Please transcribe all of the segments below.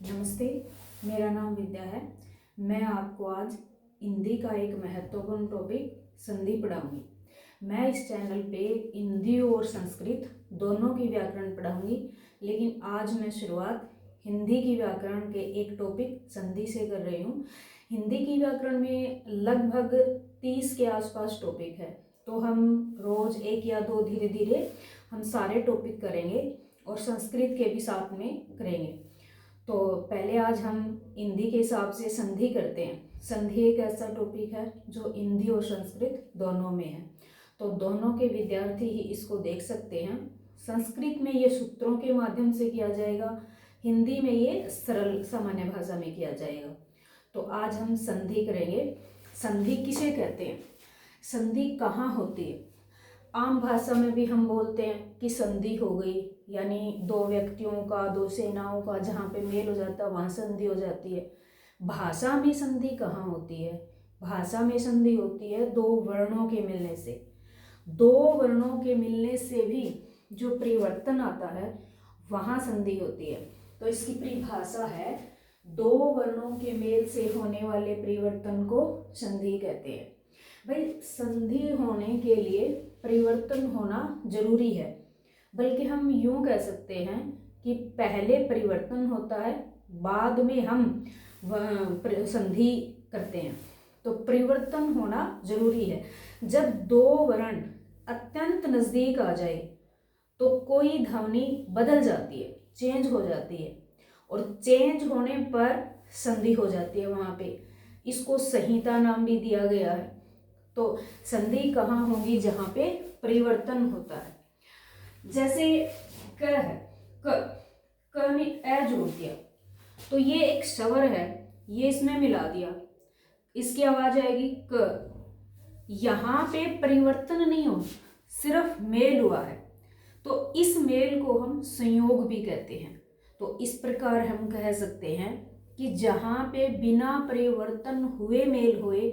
नमस्ते, मेरा नाम विद्या है। मैं आपको आज हिंदी का एक महत्वपूर्ण टॉपिक संधि पढ़ाऊंगी। मैं इस चैनल पे हिंदी और संस्कृत दोनों की व्याकरण पढ़ाऊंगी, लेकिन आज मैं शुरुआत हिंदी की व्याकरण के एक टॉपिक संधि से कर रही हूँ। हिंदी की व्याकरण में लगभग 30 के आसपास टॉपिक है, तो हम रोज एक या दो धीरे धीरे हम सारे टॉपिक करेंगे और संस्कृत के भी साथ में करेंगे। तो पहले आज हम हिंदी के हिसाब से संधि करते हैं। संधि एक ऐसा टॉपिक है जो हिंदी और संस्कृत दोनों में है, तो दोनों के विद्यार्थी ही इसको देख सकते हैं। संस्कृत में ये सूत्रों के माध्यम से किया जाएगा, हिंदी में ये सरल सामान्य भाषा में किया जाएगा। तो आज हम संधि करेंगे। संधि किसे कहते हैं, संधि कहाँ होती है? आम भाषा में भी हम बोलते हैं कि संधि हो गई, यानी दो व्यक्तियों का, दो सेनाओं का जहाँ पे मेल हो जाता है वहाँ संधि हो जाती है। भाषा में संधि कहाँ होती है? भाषा में संधि होती है दो वर्णों के मिलने से। दो वर्णों के मिलने से भी जो परिवर्तन आता है वहाँ संधि होती है। तो इसकी परिभाषा है, दो वर्णों के मेल से होने वाले परिवर्तन को संधि कहते हैं। भाई, संधि होने के लिए परिवर्तन होना जरूरी है, बल्कि हम यूं कह सकते हैं कि पहले परिवर्तन होता है, बाद में हम संधि करते हैं। तो परिवर्तन होना जरूरी है। जब दो वर्ण अत्यंत नजदीक आ जाए तो कोई ध्वनि बदल जाती है, चेंज हो जाती है, और चेंज होने पर संधि हो जाती है। वहां पे इसको संहिता नाम भी दिया गया है। तो संधि कहाँ होगी? जहाँ पे परिवर्तन होता है। जैसे क है, क में ए जोड़ दिया तो ये एक स्वर है, ये इसमें मिला दिया, इसकी आवाज आएगी क। यहाँ पे परिवर्तन नहीं हो, सिर्फ मेल हुआ है, तो इस मेल को हम संयोग भी कहते हैं। तो इस प्रकार हम कह सकते हैं कि जहाँ पे बिना परिवर्तन हुए मेल हुए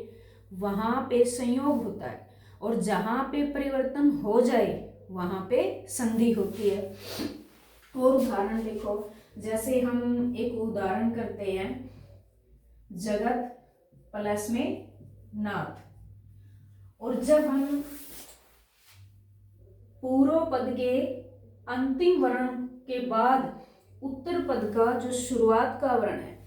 वहां पे संयोग होता है, और जहां पे परिवर्तन हो जाए वहां पे संधि होती है। और उदाहरण देखो, जैसे हम एक उदाहरण करते हैं, जगत प्लस में नाथ, और जब हम पूर्व पद के अंतिम वर्ण के बाद उत्तर पद का जो शुरुआत का वर्ण है,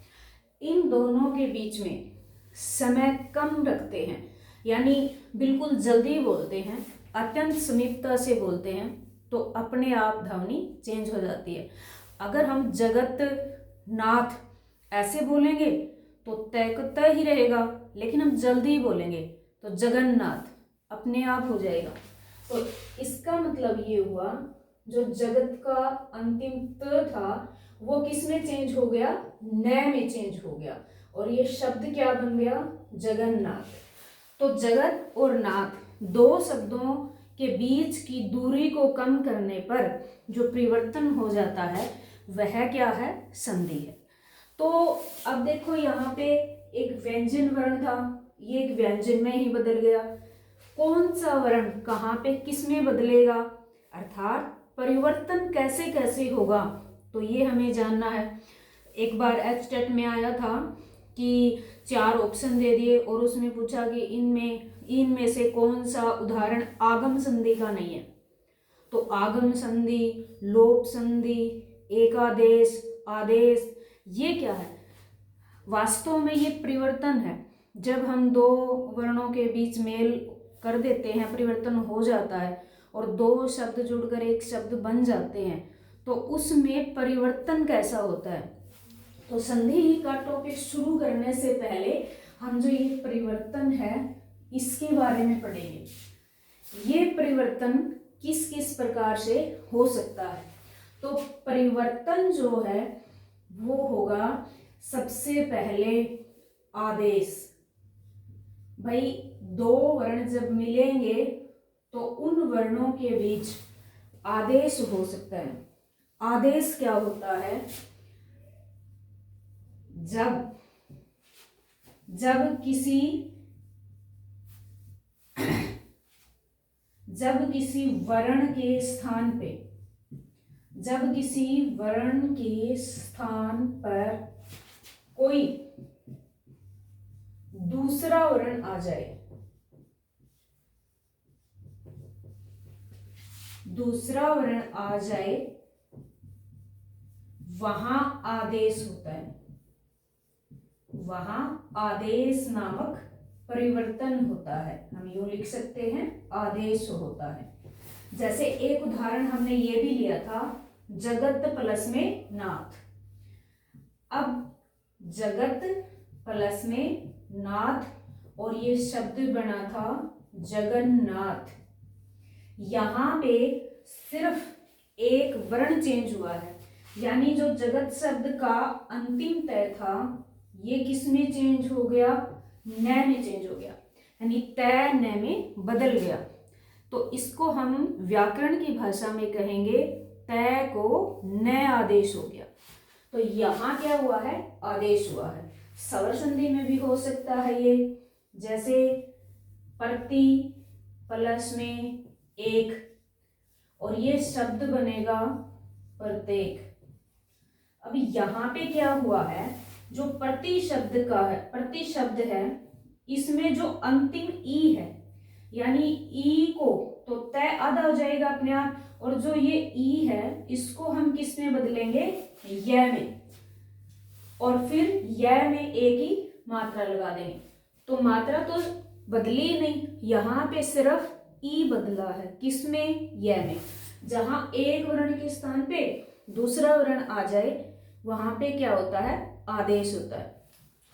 इन दोनों के बीच में समय कम रखते हैं, यानी बिल्कुल जल्दी बोलते हैं, अत्यंत समीपता से बोलते हैं, तो अपने आप ध्वनि चेंज हो जाती है। अगर हम जगत नाथ ऐसे बोलेंगे तो तय को तय ही रहेगा, लेकिन हम जल्दी बोलेंगे तो जगन्नाथ अपने आप हो जाएगा। तो इसका मतलब ये हुआ, जो जगत का अंतिम त था वो किस में चेंज हो गया? न में चेंज हो गया, और ये शब्द क्या बन गया? जगन्नाथ। तो जगत और नाथ दो शब्दों के बीच की दूरी को कम करने पर जो परिवर्तन हो जाता है वह क्या है? संधि है। तो अब देखो, यहाँ पे एक व्यंजन वर्ण था, ये एक व्यंजन में ही बदल गया। कौन सा वर्ण कहाँ पे किस में बदलेगा, अर्थात परिवर्तन कैसे कैसे होगा, तो ये हमें जानना है। एक बार एचटेट में आया था कि 4 ऑप्शन दे दिए और उसमें पूछा कि इनमें से कौन सा उदाहरण आगम संधि का नहीं है। तो आगम संधि, लोप संधि, एकादेश, आदेश, ये क्या है? वास्तव में ये परिवर्तन है। जब हम दो वर्णों के बीच मेल कर देते हैं, परिवर्तन हो जाता है और दो शब्द जुड़कर एक शब्द बन जाते हैं, तो उसमें परिवर्तन कैसा होता है। तो संधि का टॉपिक शुरू करने से पहले हम जो ये परिवर्तन है इसके बारे में पढ़ेंगे। ये परिवर्तन किस किस प्रकार से हो सकता है। तो परिवर्तन जो है वो होगा सबसे पहले आदेश। भाई, दो वर्ण जब मिलेंगे तो उन वर्णों के बीच आदेश हो सकता है। आदेश क्या होता है? जब किसी वर्ण के स्थान पर कोई दूसरा वर्ण आ जाए, दूसरा वर्ण आ जाए, वहां आदेश होता है, वहां आदेश नामक परिवर्तन होता है। हम यूं लिख सकते हैं, आदेश होता है। जैसे एक उदाहरण हमने ये भी लिया था, जगत प्लस में नाथ। अब जगत प्लस में नाथ और ये शब्द बना था जगन्नाथ। यहां पे सिर्फ एक वर्ण चेंज हुआ है, यानी जो जगत शब्द का अंतिम तय था ये किस में चेंज हो गया, न में चेंज हो गया, यानी तय न में बदल गया। तो इसको हम व्याकरण की भाषा में कहेंगे तय को न आदेश हो गया। तो यहां क्या हुआ है, आदेश हुआ है। स्वर संधि में भी हो सकता है ये, जैसे प्रति प्लस में एक और ये शब्द बनेगा प्रत्येक। अब यहां पे क्या हुआ है, जो प्रति शब्द का है, प्रति शब्द है, इसमें जो अंतिम ई है, यानी ई को तो तय आधा हो जाएगा अपने आप, और जो ये ई है इसको हम किस में बदलेंगे, य में, और फिर य में एक ही मात्रा लगा देंगे। तो मात्रा तो बदली नहीं, यहाँ पे सिर्फ ई बदला है, किसमें, य में। जहां एक वर्ण के स्थान पे दूसरा वर्ण आ जाए वहां पे क्या होता है, आदेश होता है।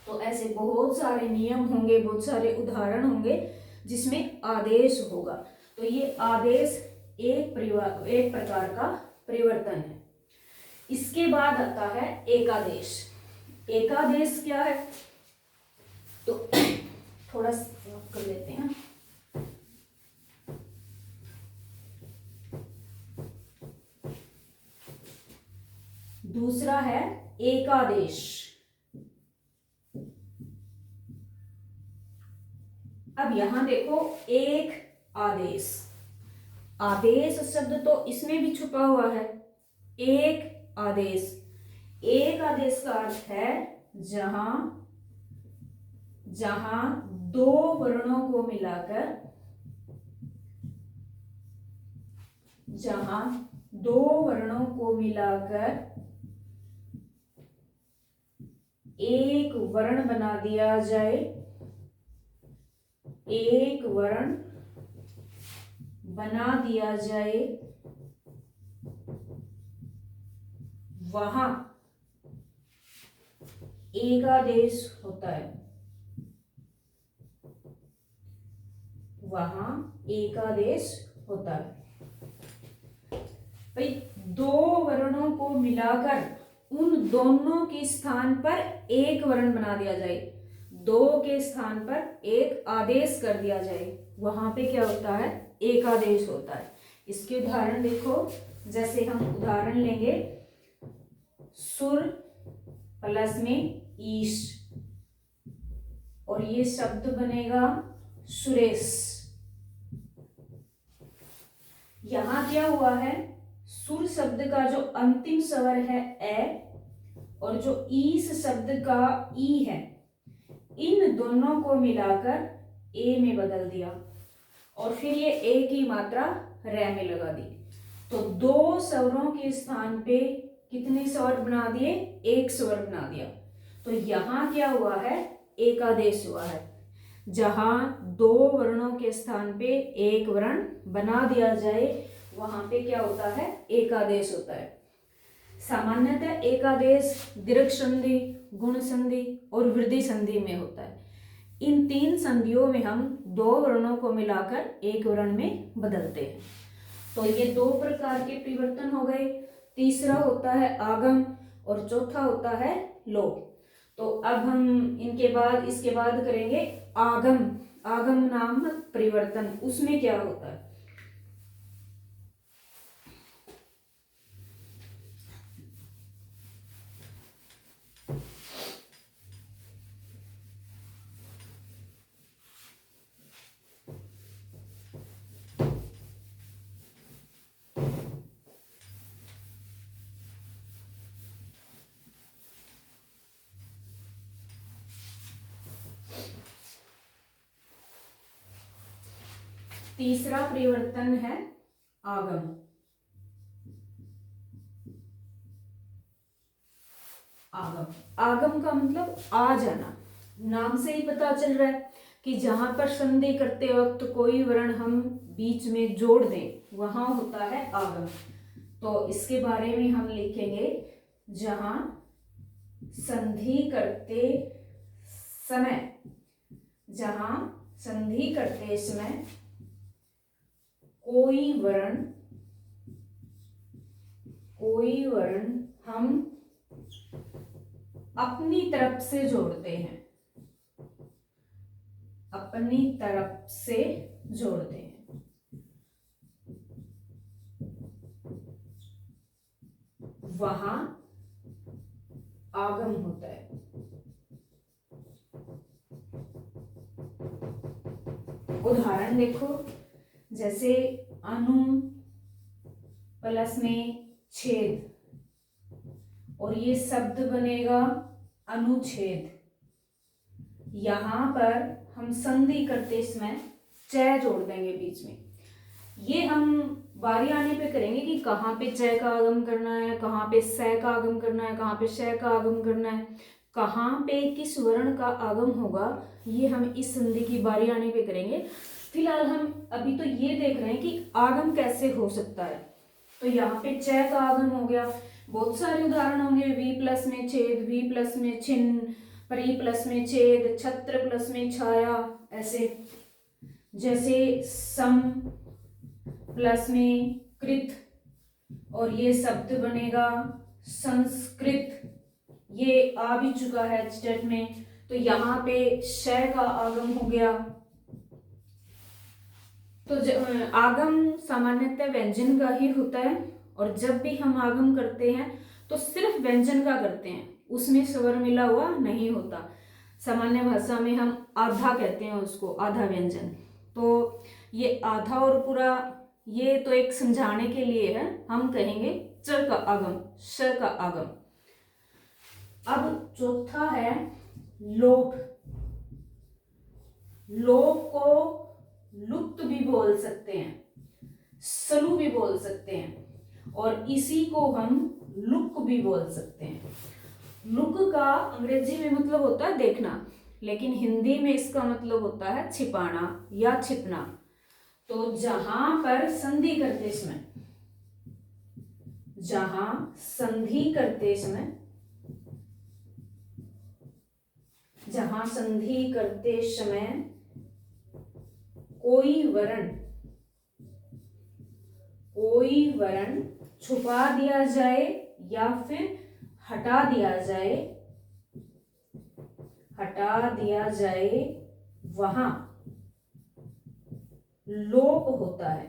तो ऐसे बहुत सारे नियम होंगे, बहुत सारे उदाहरण होंगे जिसमें आदेश होगा। तो ये आदेश एक प्रकार का परिवर्तन है। इसके बाद आता है एकादेश। एकादेश क्या है, तो थोड़ा कर लेते हैं। दूसरा है एकादेश। अब यहां देखो, एक आदेश, आदेश शब्द तो इसमें भी छुपा हुआ है। एक आदेश, एक आदेश का अर्थ है जहां जहां दो वर्णों को मिलाकर, जहां दो वर्णों को मिलाकर एक वर्ण बना दिया जाए, एक वर्ण बना दिया जाए, वहां एकादेश होता है, वहां एकादेश होता है। भाई दो वर्णों को मिलाकर उन दोनों के स्थान पर एक वर्ण बना दिया जाए, दो के स्थान पर एक आदेश कर दिया जाए, वहां पे क्या होता है, एकादेश होता है। इसके उदाहरण देखो, जैसे हम उदाहरण लेंगे, सुर प्लस में ईश और ये शब्द बनेगा सुरेश। यहां क्या हुआ है, सुर शब्द का जो अंतिम स्वर है ए और जो ईश शब्द का ई है, इन दोनों को मिलाकर ए में बदल दिया और फिर ये ए की मात्रा रे में लगा दी। तो दो स्वरों के स्थान पे कितने स्वर बना दिए, एक स्वर बना दिया। तो यहां क्या हुआ है, एकादेश हुआ है। जहां दो वर्णों के स्थान पे एक वर्ण बना दिया जाए वहां पे क्या होता है, एकादेश होता है। सामान्यतः एकादेश दीर्घ संधि, गुण संधि और वृद्धि संधि में होता है। इन तीन संधियों में हम दो वर्णों को मिलाकर एक वर्ण में बदलते हैं। तो ये दो प्रकार के परिवर्तन हो गए। तीसरा होता है आगम और चौथा होता है लोप। तो अब हम इसके बाद करेंगे आगम। आगम नामक परिवर्तन, उसमें क्या होता है, तीसरा परिवर्तन है आगम। आगम, आगम का मतलब आ जाना। नाम से ही पता चल रहा है कि जहां पर संधि करते वक्त कोई वर्ण हम बीच में जोड़ दें वहां होता है आगम। तो इसके बारे में हम लिखेंगे, जहां संधि करते समय, जहां संधि करते समय कोई वर्ण हम अपनी तरफ से जोड़ते हैं, अपनी तरफ से जोड़ते हैं, वहां आगम होता है। उदाहरण देखो, जैसे अनु प्लस में छेद, और ये शब्द बनेगा अनुच्छेद। यहां पर हम संधि करते समय च जोड़ देंगे बीच में। ये हम बारी आने पे करेंगे कि कहाँ पे च का आगम करना है, कहाँ पे स का आगम करना है, कहाँ पे श का आगम करना है, कहाँ पे किस वर्ण का आगम होगा, ये हम इस संधि की बारी आने पे करेंगे। फिलहाल हम अभी तो ये देख रहे हैं कि आगम कैसे हो सकता है। तो यहाँ पे च का आगम हो गया। बहुत सारे उदाहरण होंगे, वी प्लस में छेद, वी प्लस में छिन्न, परी प्लस में छेद, छत्र प्लस में छाया, ऐसे। जैसे सम प्लस में कृत, और ये शब्द बनेगा संस्कृत। ये आ भी चुका है स्टेट में, तो यहाँ पे श का आगम हो गया। तो आगम सामान्यतः व्यंजन का ही होता है, और जब भी हम आगम करते हैं तो सिर्फ व्यंजन का करते हैं, उसमें स्वर मिला हुआ नहीं होता। सामान्य भाषा में हम आधा कहते हैं उसको, आधा व्यंजन। तो ये आधा और पूरा, ये तो एक समझाने के लिए है। हम कहेंगे च का आगम, श का आगम। अब चौथा है लोप। लोप को लुप्त भी बोल सकते हैं, सलु भी बोल सकते हैं, और इसी को हम लुक भी बोल सकते हैं। लुक का अंग्रेजी में मतलब होता है देखना, लेकिन हिंदी में इसका मतलब होता है छिपाना या छिपना। तो जहां पर संधि करते समय, जहां संधि करते समय, जहां संधि करते समय कोई वर्ण छुपा दिया जाए या फिर हटा दिया जाए, वहां लोप होता है,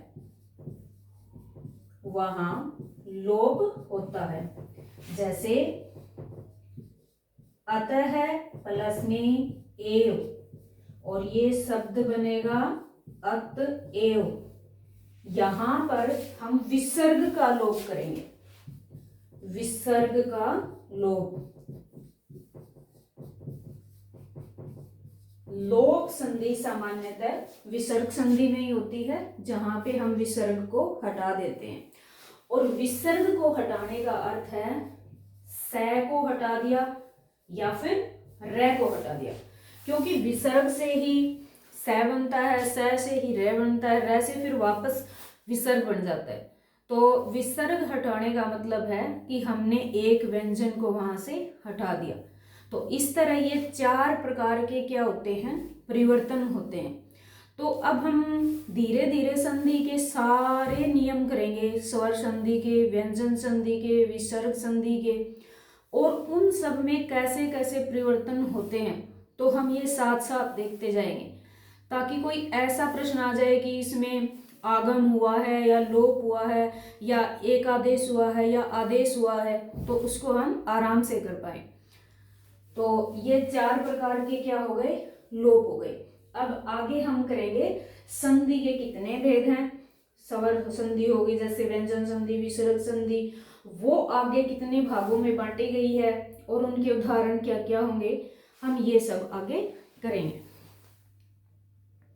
वहां लोप होता है। जैसे अतः प्लस में एव, और ये शब्द बनेगा अतएव। यहां पर हम विसर्ग का लोप करेंगे, विसर्ग का लोप। लोप संधि सामान्यतः विसर्ग संधि में ही होती है, जहां पे हम विसर्ग को हटा देते हैं। और विसर्ग को हटाने का अर्थ है स को हटा दिया या फिर र को हटा दिया, क्योंकि विसर्ग से ही स बनता है, स से ही र बनता है, र से फिर वापस विसर्ग बन जाता है। तो विसर्ग हटाने का मतलब है कि हमने एक व्यंजन को वहां से हटा दिया। तो इस तरह ये 4 प्रकार के क्या होते हैं, परिवर्तन होते हैं। तो अब हम धीरे धीरे संधि के सारे नियम करेंगे, स्वर संधि के, व्यंजन संधि के, विसर्ग संधि के, और उन सब में कैसे कैसे परिवर्तन होते हैं। तो हम ये साथ साथ देखते जाएंगे, ताकि कोई ऐसा प्रश्न आ जाए कि इसमें आगम हुआ है या लोप हुआ है या एक आदेश हुआ है या आदेश हुआ है, तो उसको हम आराम से कर पाए। तो ये 4 प्रकार के क्या हो गए, लोप हो गए। अब आगे हम करेंगे संधि के कितने भेद हैं। स्वर संधि होगी, जैसे व्यंजन संधि, विसर्ग संधि, वो आगे कितने भागों में बांटी गई है और उनके उदाहरण क्या क्या होंगे, हम ये सब आगे करेंगे।